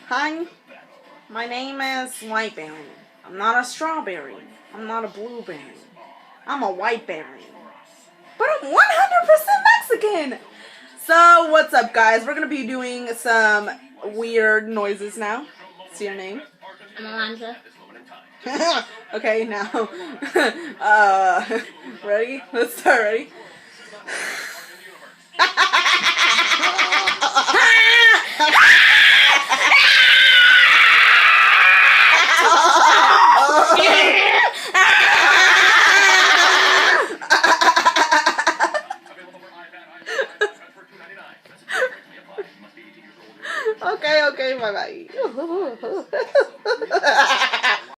Hi, my name is Whiteberry. I'm not a strawberry. I'm not a blueberry. I'm a whiteberry. But I'm 100% Mexican! So, what's up, guys? We're gonna be doing some weird noises now. What's your name? I'm Alonzo. Okay, now. Ready? Let's start. Ready? Okay, bye bye.